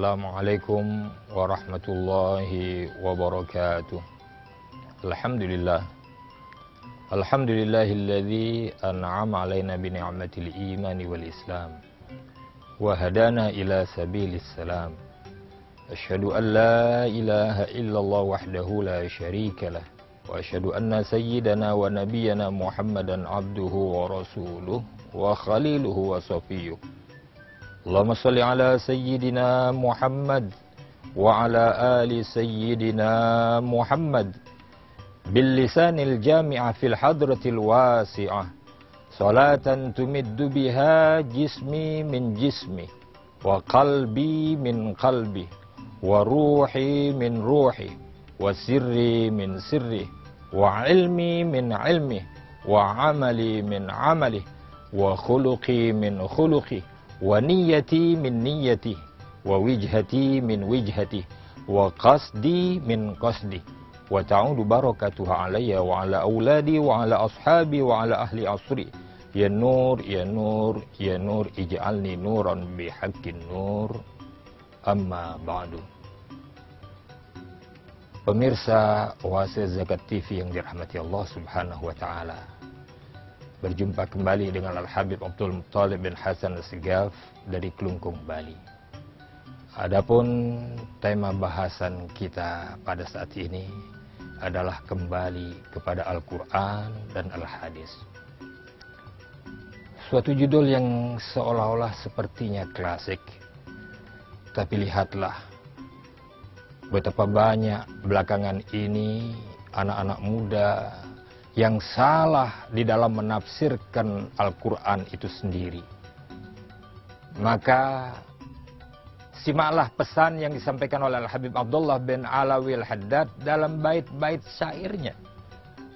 Assalamualaikum warahmatullahi wabarakatuh. Alhamdulillah. Alhamdulillahilladzi an'ama alaina bi ni'matil imani wal islam wa hadana ila sabilis salam. Asyhadu an la ilaha illallah wahdahu la syarika lah wa asyhadu anna sayyidana wa nabiyyana Muhammadan abduhu wa rasuluh wa khaliluhu wa safiyuh. Allahumma salli ala sayyidina Muhammad wa ala ali sayyidina Muhammad bil lisanil jami'a fil hadratil wasi'ah salatan tumiddu biha jismi min jismi wa qalbi min qalbi wa ruhi min ruhi wa sirri min sirri wa ilmi min ilmi wa amali min amali wa khuluqi min khuluqi wa niyyati min niyyati wa wijhati min wijhati wa qasdi min qasdi wa ta'udu barakatuha alayya wa ala auladi wa ala ashabi wa ala ahli asri ya nur ya nur ya nur ij'alni nuran bihaqqin nur amma ba'du. Pemirsa Oasis Zakat TV yang dirahmati Allah Subhanahu wa taala, berjumpa kembali dengan Al-Habib Abdul Muttalib bin Hasan Al-Segaf dari Klungkung, Bali. Adapun tema bahasan kita pada saat ini adalah kembali kepada Al-Quran dan Al-Hadis. Suatu judul yang seolah-olah sepertinya klasik, tapi lihatlah betapa banyak belakangan ini anak-anak muda yang salah di dalam menafsirkan Al-Quran itu sendiri. Maka simaklah pesan yang disampaikan oleh Al-Habib Abdullah bin Alawi Al-Haddad dalam bait-bait syairnya.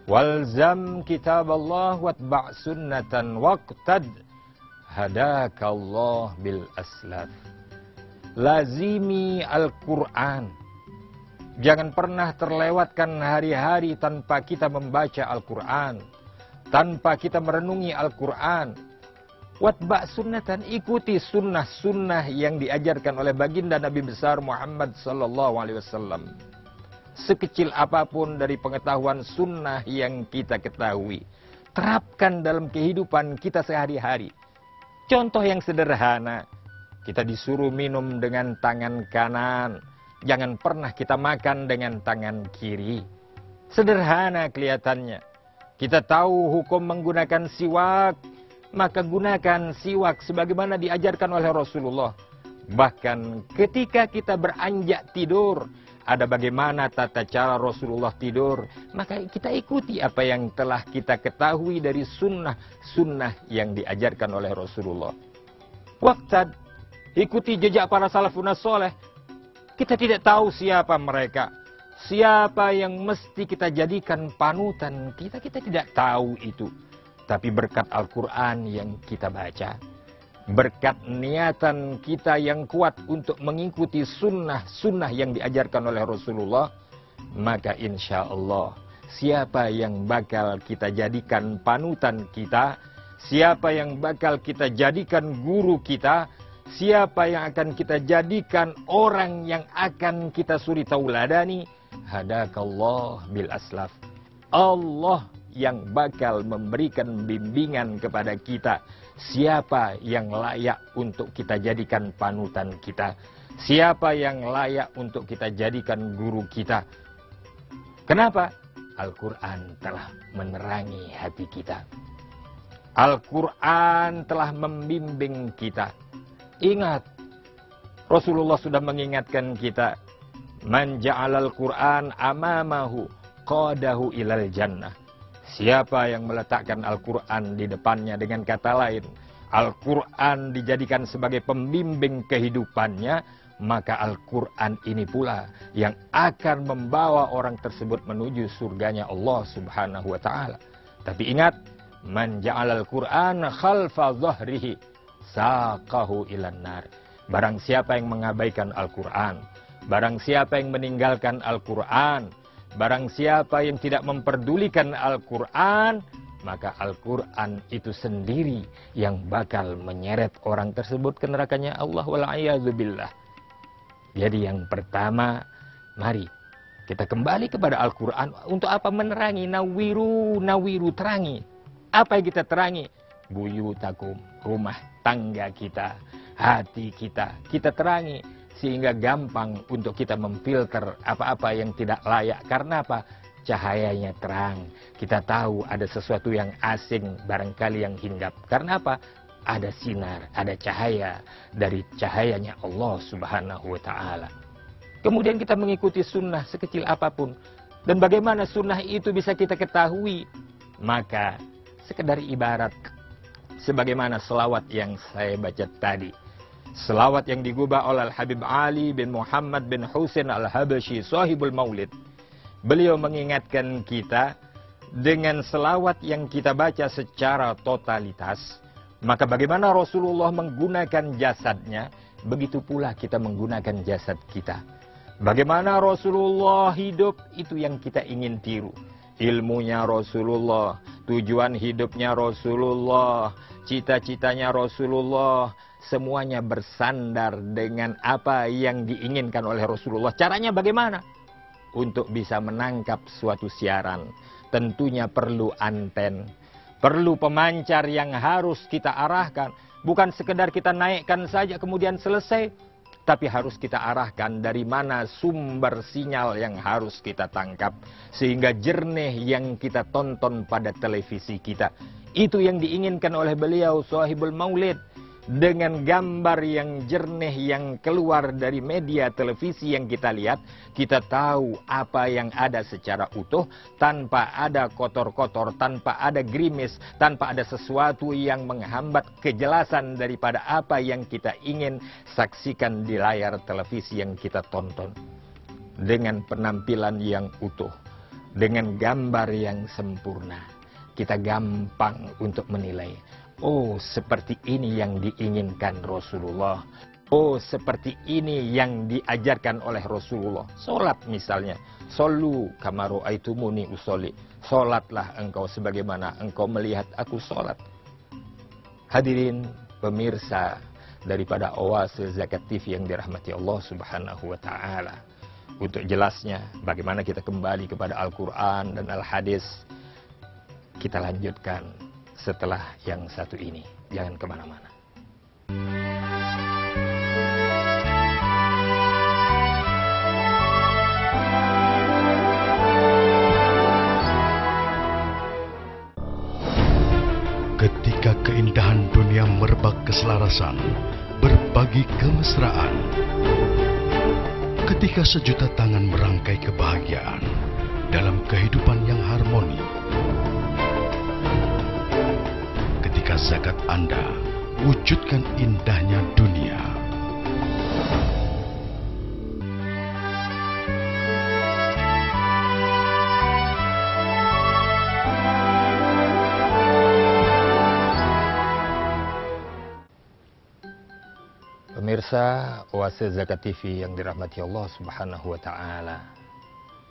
Walzam kitab Allah watba' sunnatan waqtad hadakallah bil aslaf. Lazimi Al-Quran. Jangan pernah terlewatkan hari-hari tanpa kita membaca Al-Quran, tanpa kita merenungi Al-Quran. Watba' sunnatan, ikuti sunnah-sunnah yang diajarkan oleh baginda Nabi besar Muhammad sallallahu alaihi wasallam. Sekecil apapun dari pengetahuan sunnah yang kita ketahui, terapkan dalam kehidupan kita sehari-hari. Contoh yang sederhana, kita disuruh minum dengan tangan kanan. Jangan pernah kita makan dengan tangan kiri. Sederhana kelihatannya. Kita tahu hukum menggunakan siwak, maka gunakan siwak sebagaimana diajarkan oleh Rasulullah. Bahkan ketika kita beranjak tidur, ada bagaimana tata cara Rasulullah tidur, maka kita ikuti apa yang telah kita ketahui dari sunnah-sunnah yang diajarkan oleh Rasulullah. Waqtad, ikuti jejak para salafun saleh. Kita tidak tahu siapa mereka, siapa yang mesti kita jadikan panutan kita tidak tahu itu. Tapi berkat Al-Quran yang kita baca, berkat niatan kita yang kuat untuk mengikuti sunnah-sunnah yang diajarkan oleh Rasulullah, maka insya Allah siapa yang bakal kita jadikan panutan kita, siapa yang bakal kita jadikan guru kita, siapa yang akan kita jadikan orang yang akan kita suri tauladani, hadakallah bil aslaf. Allah yang bakal memberikan bimbingan kepada kita. Siapa yang layak untuk kita jadikan panutan kita? Siapa yang layak untuk kita jadikan guru kita? Kenapa? Al-Quran telah menerangi hati kita. Al-Quran telah membimbing kita. Ingat, Rasulullah sudah mengingatkan kita, man ja'alal Qur'an amamahu qadahu ilal jannah. Siapa yang meletakkan Al-Quran di depannya, dengan kata lain, Al-Quran dijadikan sebagai pembimbing kehidupannya, maka Al-Quran ini pula yang akan membawa orang tersebut menuju surganya Allah Subhanahu wa ta'ala. Tapi ingat, man ja'alal Qur'an khalfa dhahrihi saqahu ilan nar. Barang siapa yang mengabaikan Al-Quran, barang siapa yang meninggalkan Al-Quran, barang siapa yang tidak memperdulikan Al-Quran, maka Al-Quran itu sendiri yang bakal menyeret orang tersebut ke nerakanya Allah wal'iyadzubillah. Jadi yang pertama, mari kita kembali kepada Al-Quran. Untuk apa menerangi? Nawiru, terangi. Apa yang kita terangi? Buyutakum, rumah tangga kita, hati kita. Kita terangi sehingga gampang untuk kita memfilter apa-apa yang tidak layak. Karena apa? Cahayanya terang. Kita tahu ada sesuatu yang asing barangkali yang hinggap. Karena apa? Ada sinar, ada cahaya dari cahayanya Allah Subhanahu wa Ta'ala. Kemudian kita mengikuti sunnah sekecil apapun. Dan bagaimana sunnah itu bisa kita ketahui? Maka sekedar ibarat sebagaimana selawat yang saya baca tadi. Selawat yang digubah oleh Al-Habib Ali bin Muhammad bin Husain Al-Habasyi, sahibul maulid. Beliau mengingatkan kita dengan selawat yang kita baca secara totalitas. Maka bagaimana Rasulullah menggunakan jasadnya, begitu pula kita menggunakan jasad kita. Bagaimana Rasulullah hidup, itu yang kita ingin tiru. Ilmunya Rasulullah, tujuan hidupnya Rasulullah, cita-citanya Rasulullah, semuanya bersandar dengan apa yang diinginkan oleh Rasulullah. Caranya bagaimana? Untuk bisa menangkap suatu siaran, tentunya perlu anten, perlu pemancar yang harus kita arahkan. Bukan sekedar kita naikkan saja kemudian selesai. Tapi harus kita arahkan dari mana sumber sinyal yang harus kita tangkap. Sehingga jernih yang kita tonton pada televisi kita. Itu yang diinginkan oleh beliau, sahibul maulid. Dengan gambar yang jernih yang keluar dari media televisi yang kita lihat, kita tahu apa yang ada secara utuh, tanpa ada kotor-kotor, tanpa ada gerimis, tanpa ada sesuatu yang menghambat kejelasan daripada apa yang kita ingin saksikan di layar televisi yang kita tonton. Dengan penampilan yang utuh, dengan gambar yang sempurna, kita gampang untuk menilai. Oh, seperti ini yang diinginkan Rasulullah. Oh, seperti ini yang diajarkan oleh Rasulullah. Solat misalnya. Solu kama ra'aitumuni usolli. Solatlah engkau sebagaimana engkau melihat aku solat. Hadirin pemirsa daripada Oasis Zakat TV yang dirahmati Allah Subhanahu wa Ta'ala. Untuk jelasnya bagaimana kita kembali kepada Al-Quran dan Al-Hadis, kita lanjutkan setelah yang satu ini. Jangan kemana-mana. Ketika keindahan dunia merebak keselarasan, berbagi kemesraan. Ketika sejuta tangan merangkai kebahagiaan dalam kehidupan yang harmoni. Ketika zakat Anda wujudkan indahnya dunia. Pemirsa Oasis Zakat TV yang dirahmati Allah Subhanahu wa Ta'ala.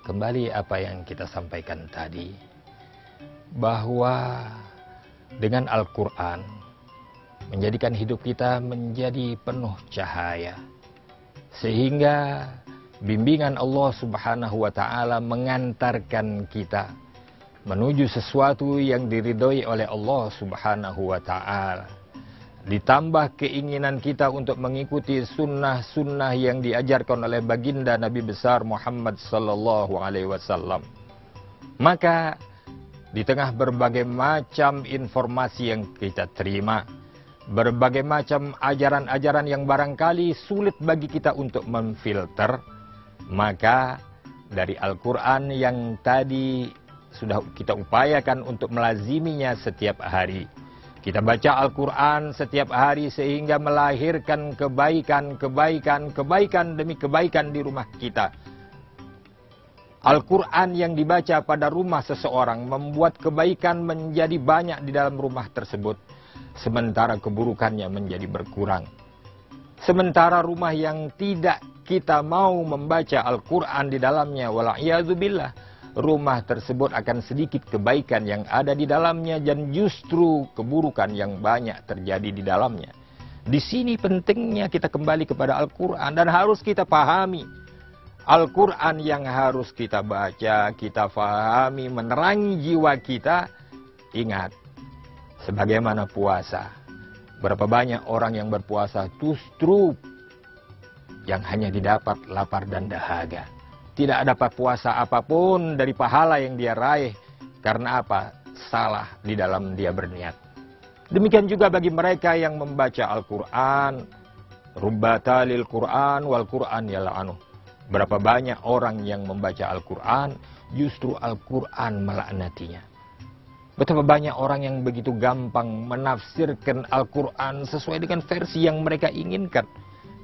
Kembali apa yang kita sampaikan tadi, bahwa dengan Al-Quran menjadikan hidup kita menjadi penuh cahaya, sehingga bimbingan Allah Subhanahu wa Ta'ala mengantarkan kita menuju sesuatu yang diridhoi oleh Allah Subhanahu wa Ta'ala. Ditambah keinginan kita untuk mengikuti sunnah-sunnah yang diajarkan oleh baginda Nabi besar Muhammad sallallahu alaihi wasallam. Maka di tengah berbagai macam informasi yang kita terima, berbagai macam ajaran-ajaran yang barangkali sulit bagi kita untuk memfilter, maka dari Al-Quran yang tadi sudah kita upayakan untuk melaziminya setiap hari. Kita baca Al-Quran setiap hari sehingga melahirkan kebaikan demi kebaikan di rumah kita. Al-Quran yang dibaca pada rumah seseorang membuat kebaikan menjadi banyak di dalam rumah tersebut, sementara keburukannya menjadi berkurang. Sementara rumah yang tidak kita mau membaca Al-Quran di dalamnya, wala'iyadzubillah, rumah tersebut akan sedikit kebaikan yang ada di dalamnya dan justru keburukan yang banyak terjadi di dalamnya. Di sini pentingnya kita kembali kepada Al-Quran dan harus kita pahami. Al-Quran yang harus kita baca, kita pahami, menerangi jiwa kita. Ingat, sebagaimana puasa. Berapa banyak orang yang berpuasa justru yang hanya didapat lapar dan dahaga. Tidak dapat puasa apapun dari pahala yang dia raih. Karena apa? Salah di dalam dia berniat. Demikian juga bagi mereka yang membaca Al-Quran. Rubbatalil Quran wal Quran yal'anuh. Berapa banyak orang yang membaca Al-Quran, justru Al-Quran melaknatinya. Betapa banyak orang yang begitu gampang menafsirkan Al-Quran sesuai dengan versi yang mereka inginkan.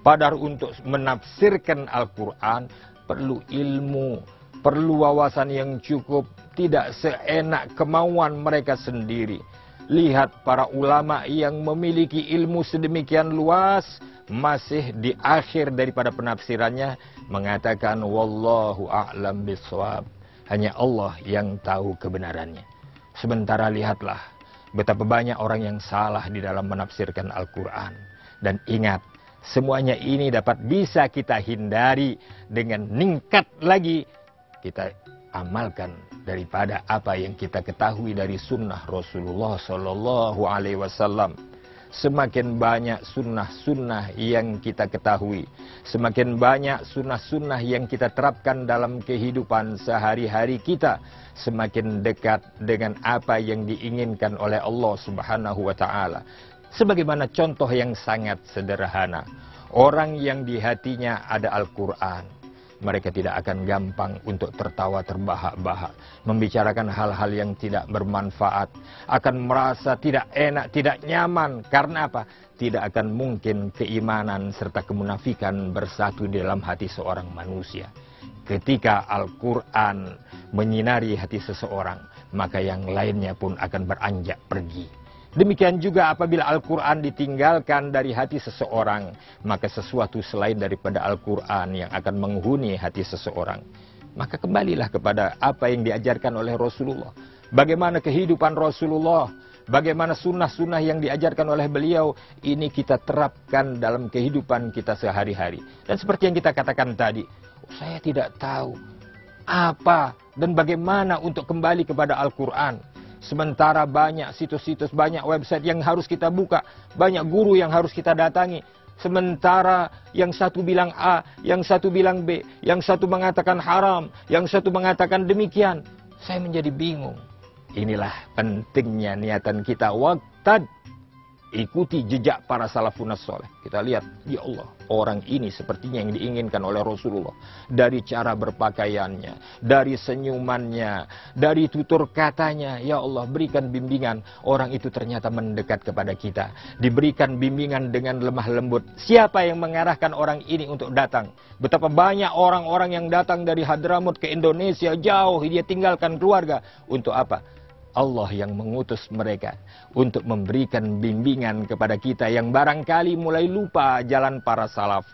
Padahal untuk menafsirkan Al-Quran perlu ilmu, perlu wawasan yang cukup, tidak seenak kemauan mereka sendiri. Lihat para ulama yang memiliki ilmu sedemikian luas, masih di akhir daripada penafsirannya mengatakan wallahu a'lam bishawab. Hanya Allah yang tahu kebenarannya. Sementara lihatlah betapa banyak orang yang salah di dalam menafsirkan Al-Quran. Dan ingat, semuanya ini dapat bisa kita hindari dengan meningkat lagi kita amalkan daripada apa yang kita ketahui dari sunnah Rasulullah Sallallahu Alaihi Wasallam. Semakin banyak sunnah-sunnah yang kita ketahui, semakin banyak sunnah-sunnah yang kita terapkan dalam kehidupan sehari-hari kita, semakin dekat dengan apa yang diinginkan oleh Allah Subhanahu wa Ta'ala. Sebagaimana contoh yang sangat sederhana, orang yang di hatinya ada Al-Quran, mereka tidak akan gampang untuk tertawa terbahak-bahak, membicarakan hal-hal yang tidak bermanfaat, akan merasa tidak enak, tidak nyaman. Karena apa? Tidak akan mungkin keimanan serta kemunafikan bersatu di dalam hati seorang manusia. Ketika Al-Quran menyinari hati seseorang, maka yang lainnya pun akan beranjak pergi. Demikian juga apabila Al-Quran ditinggalkan dari hati seseorang, maka sesuatu selain daripada Al-Quran yang akan menghuni hati seseorang. Maka kembalilah kepada apa yang diajarkan oleh Rasulullah. Bagaimana kehidupan Rasulullah, bagaimana sunnah-sunnah yang diajarkan oleh beliau, ini kita terapkan dalam kehidupan kita sehari-hari. Dan seperti yang kita katakan tadi, saya tidak tahu apa dan bagaimana untuk kembali kepada Al-Quran. Sementara banyak situs-situs, banyak website yang harus kita buka, banyak guru yang harus kita datangi. Sementara yang satu bilang A, yang satu bilang B, yang satu mengatakan haram, yang satu mengatakan demikian. Saya menjadi bingung. Inilah pentingnya niatan kita. Waqtad, ikuti jejak para salafun saleh. Kita lihat, ya Allah, orang ini sepertinya yang diinginkan oleh Rasulullah. Dari cara berpakaiannya, dari senyumannya, dari tutur katanya. Ya Allah, berikan bimbingan. Orang itu ternyata mendekat kepada kita. Diberikan bimbingan dengan lemah lembut. Siapa yang mengarahkan orang ini untuk datang? Betapa banyak orang-orang yang datang dari Hadramut ke Indonesia jauh. Dia tinggalkan keluarga. Untuk apa? Allah yang mengutus mereka untuk memberikan bimbingan kepada kita yang barangkali mulai lupa jalan para salaf.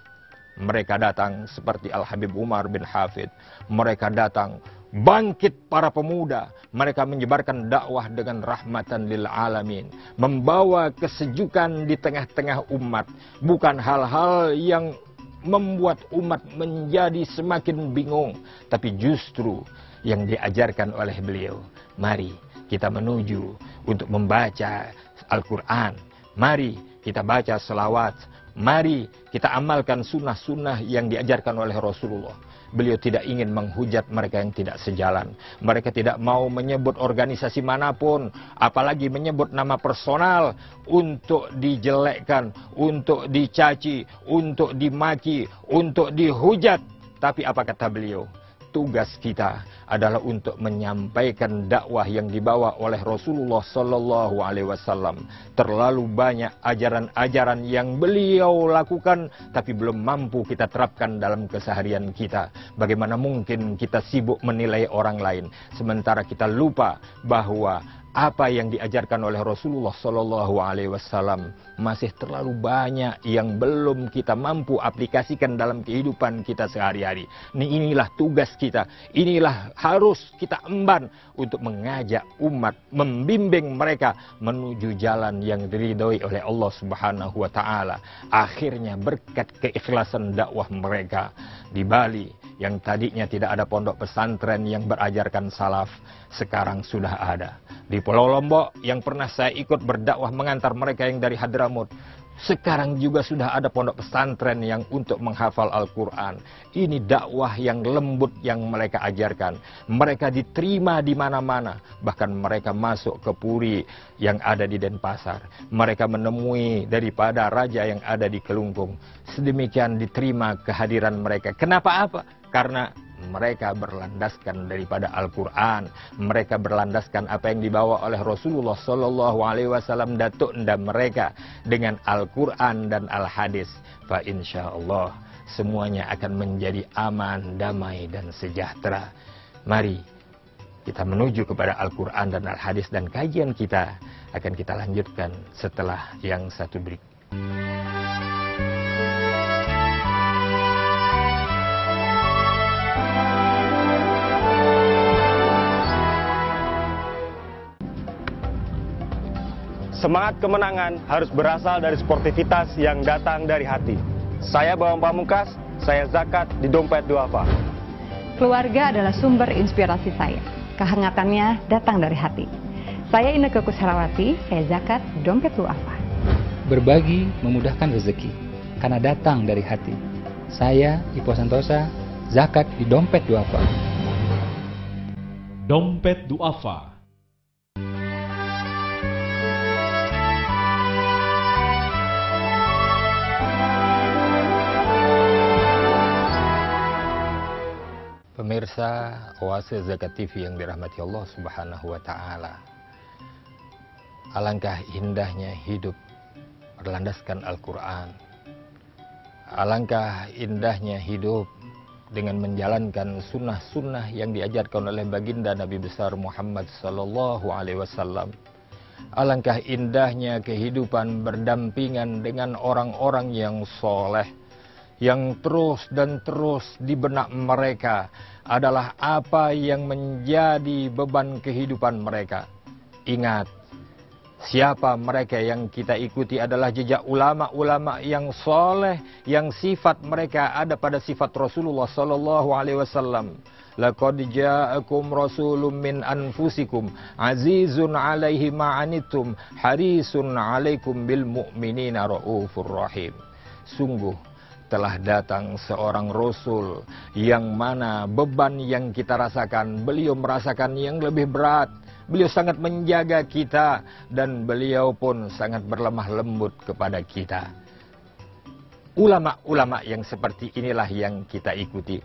Mereka datang seperti Al-Habib Umar bin Hafid. Mereka datang bangkit para pemuda. Mereka menyebarkan dakwah dengan rahmatan lil alamin. Membawa kesejukan di tengah-tengah umat. Bukan hal-hal yang membuat umat menjadi semakin bingung. Tapi justru yang diajarkan oleh beliau. Mari kita menuju untuk membaca Al-Quran. Mari kita baca selawat. Mari kita amalkan sunnah-sunnah yang diajarkan oleh Rasulullah. Beliau tidak ingin menghujat mereka yang tidak sejalan. Mereka tidak mau menyebut organisasi manapun, apalagi menyebut nama personal untuk dijelekkan, untuk dicaci, untuk dimaki, untuk dihujat. Tapi apa kata beliau? Tugas kita adalah untuk menyampaikan dakwah yang dibawa oleh Rasulullah Sallallahu Alaihi Wasallam. Terlalu banyak ajaran-ajaran yang beliau lakukan, tapi belum mampu kita terapkan dalam keseharian kita. Bagaimana mungkin kita sibuk menilai orang lain, sementara kita lupa bahwa apa yang diajarkan oleh Rasulullah Shallallahu Alaihi Wasallam masih terlalu banyak yang belum kita mampu aplikasikan dalam kehidupan kita sehari-hari. Inilah tugas kita, inilah harus kita emban untuk mengajak umat, membimbing mereka menuju jalan yang diridhoi oleh Allah Subhanahu Wa Taala. Akhirnya berkat keikhlasan dakwah mereka di Bali yang tadinya tidak ada pondok pesantren yang berajarkan salaf, sekarang sudah ada. Di Pulau Lombok yang pernah saya ikut berdakwah mengantar mereka yang dari Hadramut, sekarang juga sudah ada pondok pesantren yang untuk menghafal Al-Quran. Ini dakwah yang lembut yang mereka ajarkan. Mereka diterima di mana-mana. Bahkan mereka masuk ke puri yang ada di Denpasar. Mereka menemui daripada raja yang ada di Kelungkung. Sedemikian diterima kehadiran mereka. Kenapa apa? Karena mereka berlandaskan daripada Al-Quran. Mereka berlandaskan apa yang dibawa oleh Rasulullah Sallallahu Alaihi Wasallam, datuk dan mereka dengan Al-Quran dan Al-Hadis. Fa insyaallah semuanya akan menjadi aman, damai dan sejahtera. Mari kita menuju kepada Al-Quran dan Al-Hadis, dan kajian kita akan kita lanjutkan setelah yang satu berikut. Semangat kemenangan harus berasal dari sportivitas yang datang dari hati. Saya Bawang Pamungkas, saya zakat di Dompet Duafa. Keluarga adalah sumber inspirasi saya. Kehangatannya datang dari hati. Saya Inneke Kusharawati, saya zakat di Dompet Duafa. Berbagi memudahkan rezeki, karena datang dari hati. Saya Ipo Santosa, zakat di Dompet Duafa. Dompet Duafa. Pemirsa Oase Zakat TV yang dirahmati Allah Subhanahu wa Ta'ala, alangkah indahnya hidup berlandaskan Al-Quran. Alangkah indahnya hidup dengan menjalankan sunnah-sunnah yang diajarkan oleh baginda Nabi besar Muhammad Sallallahu Alaihi Wasallam. Alangkah indahnya kehidupan berdampingan dengan orang-orang yang soleh, yang terus dan terus di benak mereka adalah apa yang menjadi beban kehidupan mereka. Ingat, siapa mereka yang kita ikuti adalah jejak ulama-ulama yang soleh, yang sifat mereka ada pada sifat Rasulullah Sallallahu Alaihi Wasallam. Laqad ja'akum rasulun min anfusikum azizun 'alaihi ma'anittum harisun 'alaikum bil mu'minina raufur rahim. Sungguh telah datang seorang Rasul yang mana beban yang kita rasakan, beliau merasakan yang lebih berat. Beliau sangat menjaga kita dan beliau pun sangat berlemah lembut kepada kita. Ulama-ulama yang seperti inilah yang kita ikuti.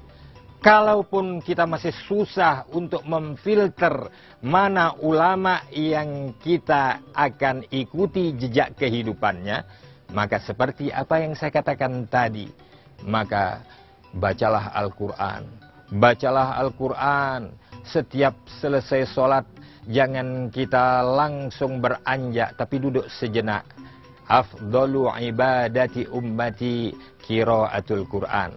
Kalaupun kita masih susah untuk memfilter mana ulama yang kita akan ikuti jejak kehidupannya, maka seperti apa yang saya katakan tadi, maka bacalah Al-Quran. Bacalah Al-Quran. Setiap selesai sholat, jangan kita langsung beranjak, tapi duduk sejenak. Afdalu ibadati ummati qiraatul Quran.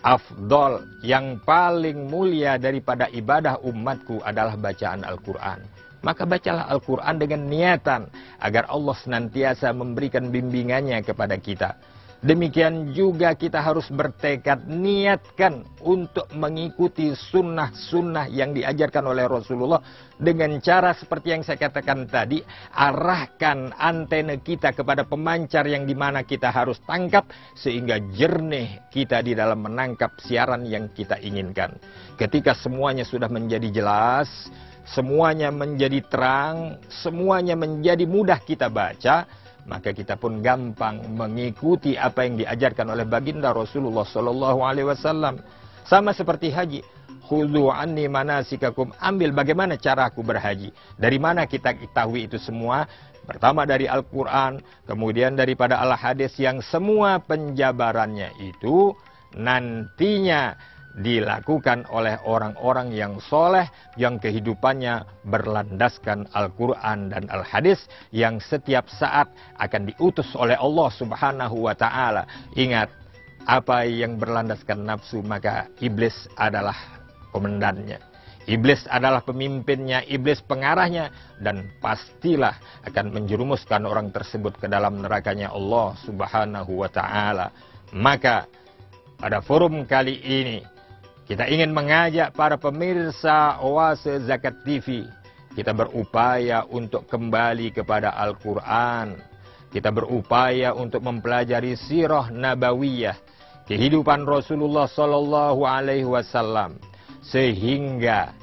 Afdal, yang paling mulia daripada ibadah umatku adalah bacaan Al-Quran. Maka bacalah Al-Quran dengan niatan agar Allah senantiasa memberikan bimbingannya kepada kita. Demikian juga kita harus bertekad, niatkan untuk mengikuti sunnah-sunnah yang diajarkan oleh Rasulullah dengan cara seperti yang saya katakan tadi. Arahkan antena kita kepada pemancar yang dimana kita harus tangkap sehingga jernih kita di dalam menangkap siaran yang kita inginkan. Ketika semuanya sudah menjadi jelas, semuanya menjadi terang, semuanya menjadi mudah kita baca, maka kita pun gampang mengikuti apa yang diajarkan oleh baginda Rasulullah Sallallahu Alaihi Wasallam. Sama seperti haji, khudhu anni manasikakum, ambil bagaimana cara aku berhaji. Dari mana kita ketahui itu semua? Pertama dari Al-Quran, kemudian daripada Al-Hadis yang semua penjabarannya itu nantinya dilakukan oleh orang-orang yang soleh, yang kehidupannya berlandaskan Al-Quran dan Al-Hadis, yang setiap saat akan diutus oleh Allah Subhanahu wa Ta'ala. Ingat, apa yang berlandaskan nafsu, maka iblis adalah komandannya, iblis adalah pemimpinnya, iblis pengarahnya, dan pastilah akan menjerumuskan orang tersebut ke dalam nerakanya Allah Subhanahu wa Ta'ala. Maka pada forum kali ini kita ingin mengajak para pemirsa Oase Zakat TV, kita berupaya untuk kembali kepada Al-Quran, kita berupaya untuk mempelajari sirah nabawiyah, kehidupan Rasulullah Sallallahu Alaihi Wasallam, sehingga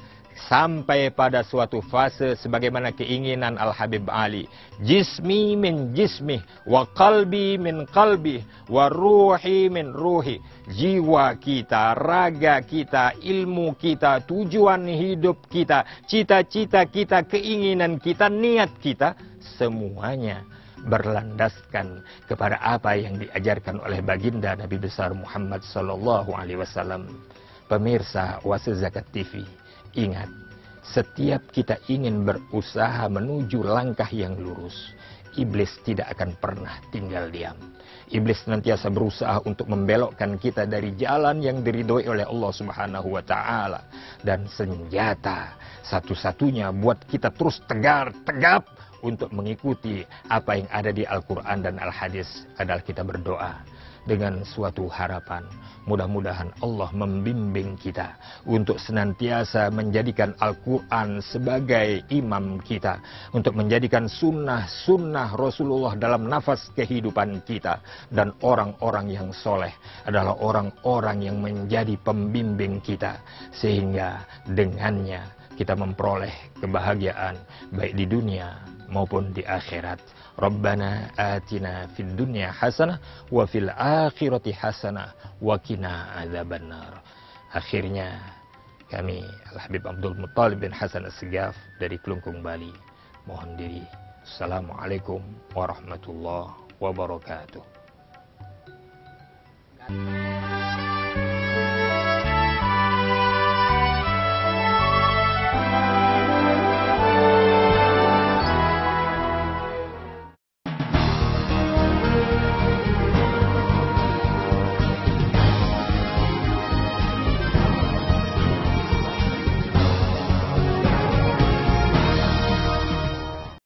sampai pada suatu fase sebagaimana keinginan Al-Habib Ali, jismi min jismi, wa qalbi min qalbi, wa ruhi min ruhi. Jiwa kita, raga kita, ilmu kita, tujuan hidup kita, cita-cita kita, keinginan kita, niat kita, semuanya berlandaskan kepada apa yang diajarkan oleh baginda Nabi besar Muhammad Sallallahu Alaihi Wasallam. Pemirsa Oase Zakat TV, ingat, setiap kita ingin berusaha menuju langkah yang lurus, iblis tidak akan pernah tinggal diam. Iblis senantiasa berusaha untuk membelokkan kita dari jalan yang diridhoi oleh Allah Subhanahu wa Ta'ala. Dan senjata satu-satunya buat kita terus tegap untuk mengikuti apa yang ada di Al-Quran dan Al-Hadis adalah kita berdoa dengan suatu harapan. Mudah-mudahan Allah membimbing kita untuk senantiasa menjadikan Al-Quran sebagai imam kita, untuk menjadikan sunnah-sunnah Rasulullah dalam nafas kehidupan kita. Dan orang-orang yang soleh adalah orang-orang yang menjadi pembimbing kita, sehingga dengannya kita memperoleh kebahagiaan baik di dunia maupun di akhirat. Rabbana atina fid dunya hasanah wa fil akhirati hasanah wa qina adzabannar. Akhirnya kami Al-Habib Abdul Muttalib bin Hasan As-Segaf dari Kelungkung, Bali mohon diri. Assalamualaikum warahmatullahi wabarakatuh.